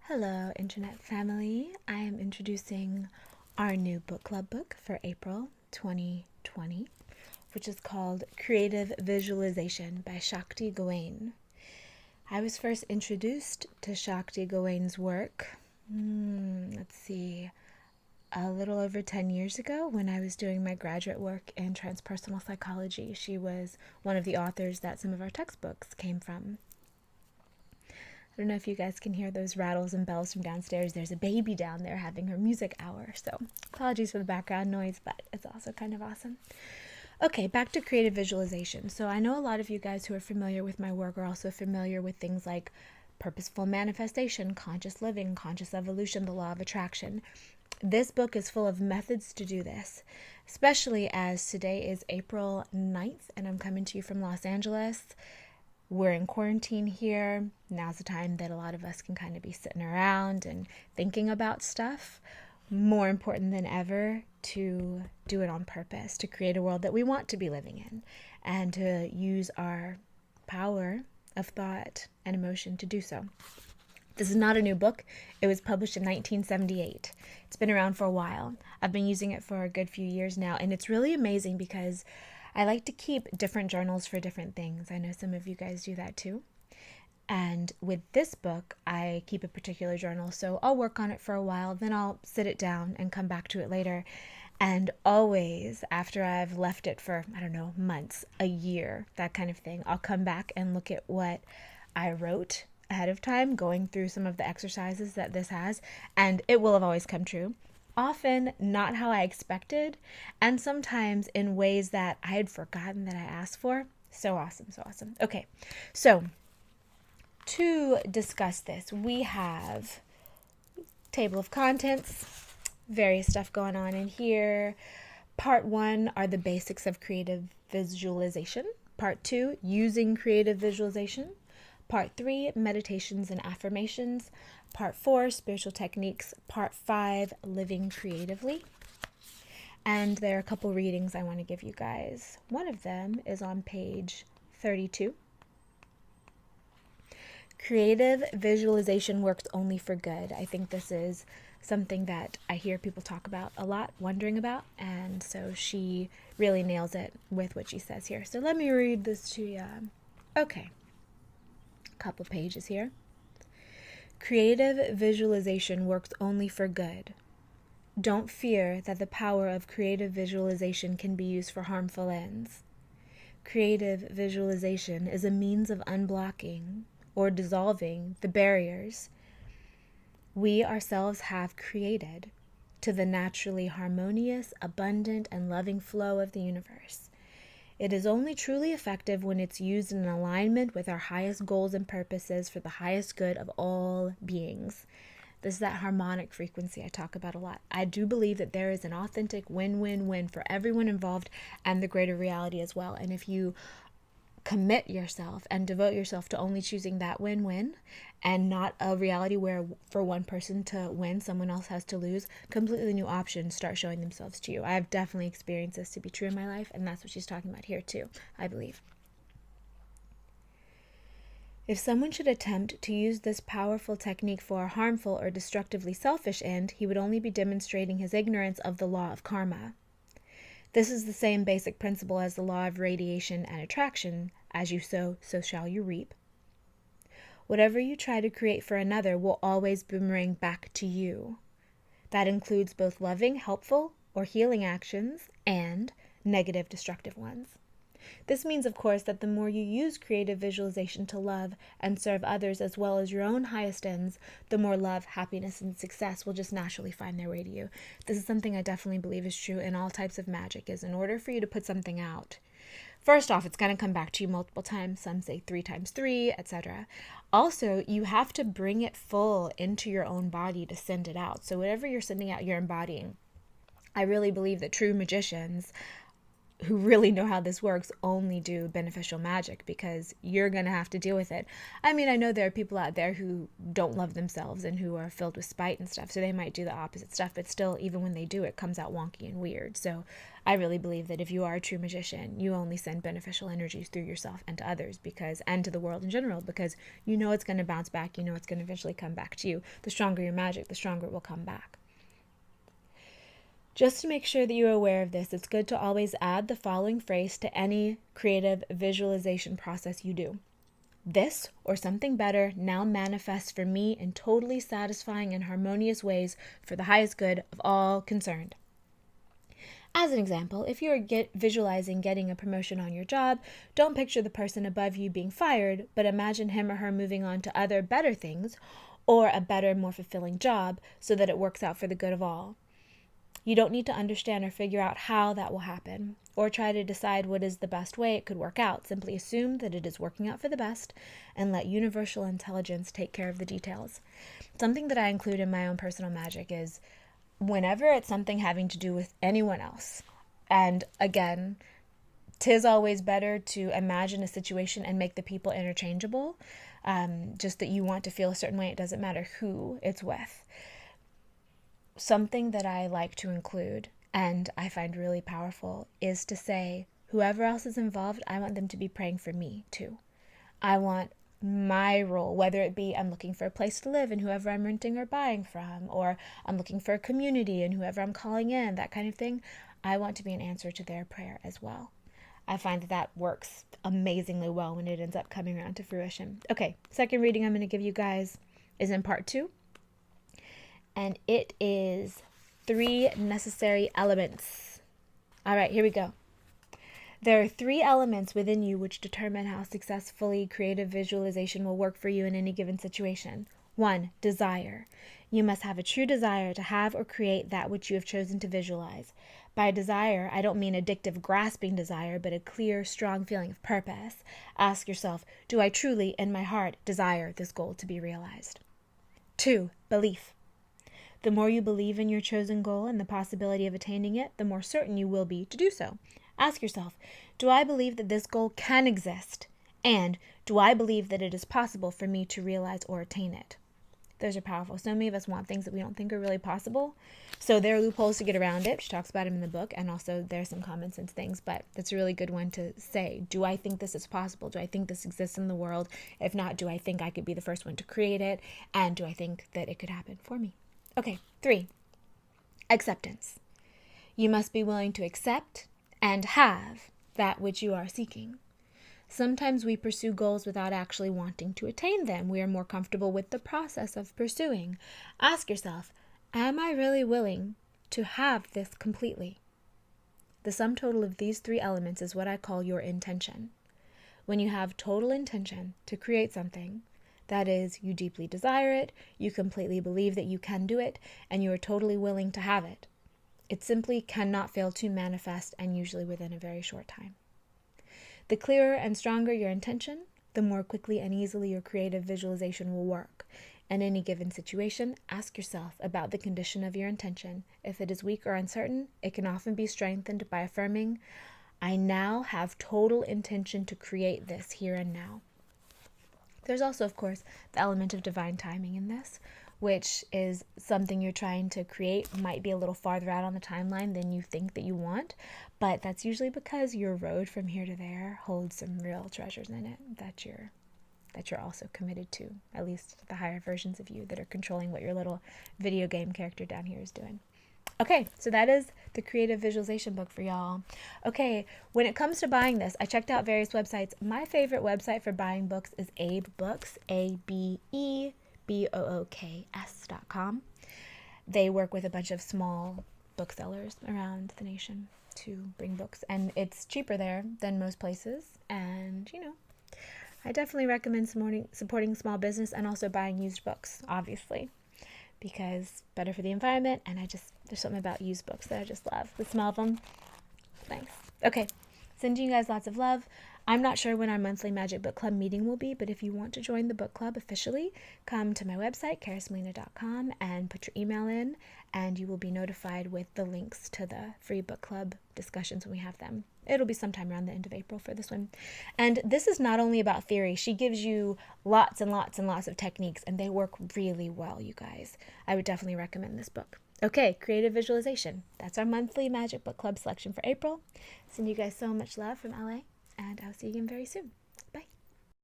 Hello, Internet family. I am introducing our new book club book for April 2020, which is called Creative Visualization by Shakti Gawain. I was first introduced to Shakti Gawain's work, a little over 10 years ago when I was doing my graduate work in transpersonal psychology. She was one of the authors that some of our textbooks came from. I don't know if you guys can hear those rattles and bells from downstairs. There's a baby down there having her music hour, so apologies for the background noise, but it's also kind of awesome. Okay, back to creative visualization. So I know a lot of you guys who are familiar with my work are also familiar with things like purposeful manifestation, conscious living, conscious evolution, the law of attraction. This book is full of methods to do this, especially as today is April 9th and I'm coming to you from Los Angeles. We're in quarantine here. Now's the time that a lot of us can kind of be sitting around and thinking about stuff. More important than ever to do it on purpose, to create a world that we want to be living in, and to use our power of thought and emotion to do so. This is not a new book. It was published in 1978. It's been around for a while. I've been using it for a good few years now, and it's really amazing because I like to keep different journals for different things. I know some of you guys do that too. And with this book, I keep a particular journal. So I'll work on it for a while, then I'll sit it down and come back to it later. And always, after I've left it for, months, a year, that kind of thing, I'll come back and look at what I wrote ahead of time, going through some of the exercises that this has, and it will have always come true. Often not how I expected, and sometimes in ways that I had forgotten that I asked for. So awesome, so awesome. Okay, so to discuss this, we have table of contents, various stuff going on in here. Part 1 are the basics of creative visualization. Part 2, using creative visualization. Part 3, meditations and affirmations. Part 4, spiritual techniques. Part 5, living creatively. And there are a couple readings I want to give you guys. One of them is on page 32. Creative visualization works only for good. I think this is something that I hear people talk about a lot, wondering about, and so she really nails it with what she says here. So let me read this to you. Okay. Couple pages here. Creative visualization works only for good. Don't fear that the power of creative visualization can be used for harmful ends. Creative visualization is a means of unblocking or dissolving the barriers we ourselves have created to the naturally harmonious, abundant, and loving flow of the universe. It is only truly effective when it's used in alignment with our highest goals and purposes for the highest good of all beings. This is that harmonic frequency I talk about a lot. I do believe that there is an authentic win-win-win for everyone involved and the greater reality as well. And if you commit yourself and devote yourself to only choosing that win-win and not a reality where for one person to win, someone else has to lose, completely new options start showing themselves to you. I've definitely experienced this to be true in my life, and that's what she's talking about here too, I believe. If someone should attempt to use this powerful technique for a harmful or destructively selfish end, he would only be demonstrating his ignorance of the law of karma. This is the same basic principle as the law of radiation and attraction. As you sow, so shall you reap. Whatever you try to create for another will always boomerang back to you. That includes both loving, helpful, or healing actions and negative, destructive ones. This means, of course, that the more you use creative visualization to love and serve others as well as your own highest ends, the more love, happiness, and success will just naturally find their way to you. This is something I definitely believe is true in all types of magic, is in order for you to put something out, first off, it's going to come back to you multiple times. Some say 3 times 3, etc. Also, you have to bring it full into your own body to send it out. So whatever you're sending out, you're embodying. I really believe that true magicians who really know how this works only do beneficial magic, because you're going to have to deal with it. I mean, I know there are people out there who don't love themselves and who are filled with spite and stuff, so they might do the opposite stuff, but still, even when they do, it comes out wonky and weird. So I really believe that if you are a true magician, you only send beneficial energies through yourself and to others, and to the world in general, because you know it's going to bounce back, you know it's going to eventually come back to you. The stronger your magic, the stronger it will come back. Just to make sure that you're aware of this, it's good to always add the following phrase to any creative visualization process you do. This, or something better, now manifests for me in totally satisfying and harmonious ways for the highest good of all concerned. As an example, if you're visualizing getting a promotion on your job, don't picture the person above you being fired, but imagine him or her moving on to other better things, or a better, more fulfilling job, so that it works out for the good of all. You don't need to understand or figure out how that will happen, or try to decide what is the best way it could work out. Simply assume that it is working out for the best, and let universal intelligence take care of the details. Something that I include in my own personal magic is whenever it's something having to do with anyone else. And again, 'tis always better to imagine a situation and make the people interchangeable, just that you want to feel a certain way. It doesn't matter who it's with. Something that I like to include, and I find really powerful, is to say, whoever else is involved, I want them to be praying for me too. I want my role, whether it be I'm looking for a place to live and whoever I'm renting or buying from, or I'm looking for a community and whoever I'm calling in, that kind of thing, I want to be an answer to their prayer as well. I find that works amazingly well when it ends up coming around to fruition. Okay, second reading I'm going to give you guys is in part 2. And it is 3 necessary elements. All right, here we go. There are 3 elements within you which determine how successfully creative visualization will work for you in any given situation. 1. Desire. You must have a true desire to have or create that which you have chosen to visualize. By desire, I don't mean addictive, grasping desire, but a clear, strong feeling of purpose. Ask yourself, do I truly, in my heart, desire this goal to be realized? 2. Belief. The more you believe in your chosen goal and the possibility of attaining it, the more certain you will be to do so. Ask yourself, do I believe that this goal can exist? And do I believe that it is possible for me to realize or attain it? Those are powerful. So many of us want things that we don't think are really possible. So there are loopholes to get around it. She talks about them in the book, and also there's some common sense things, but that's a really good one to say. Do I think this is possible? Do I think this exists in the world? If not, do I think I could be the first one to create it? And do I think that it could happen for me? Okay, 3, acceptance. You must be willing to accept and have that which you are seeking. Sometimes we pursue goals without actually wanting to attain them. We are more comfortable with the process of pursuing. Ask yourself, am I really willing to have this completely? The sum total of these 3 elements is what I call your intention. When you have total intention to create something, that is, you deeply desire it, you completely believe that you can do it, and you are totally willing to have it. It simply cannot fail to manifest, and usually within a very short time. The clearer and stronger your intention, the more quickly and easily your creative visualization will work. In any given situation, ask yourself about the condition of your intention. If it is weak or uncertain, it can often be strengthened by affirming, I now have total intention to create this here and now. There's also, of course, the element of divine timing in this, which is something you're trying to create might be a little farther out on the timeline than you think that you want, but that's usually because your road from here to there holds some real treasures in it that you're also committed to, at least the higher versions of you that are controlling what your little video game character down here is doing. Okay, so that is the creative visualization book for y'all. Okay, when it comes to buying this, I checked out various websites. My favorite website for buying books is Abe Books, ABEBOOKS.com. They work with a bunch of small booksellers around the nation to bring books, and it's cheaper there than most places. And, I definitely recommend supporting small business and also buying used books, obviously, because better for the environment, and there's something about used books that I just love. The smell of them, nice. Okay, sending you guys lots of love. I'm not sure when our monthly Magic Book Club meeting will be, but if you want to join the book club officially, come to my website, charismelina.com, and put your email in, and you will be notified with the links to the free book club discussions when we have them. it'll be sometime around the end of April for this one. And this is not only about theory. She gives you lots and lots and lots of techniques, and they work really well, you guys. I would definitely recommend this book. Okay, creative visualization. That's our monthly Magic Book Club selection for April. Send you guys so much love from LA, and I'll see you again very soon. Bye.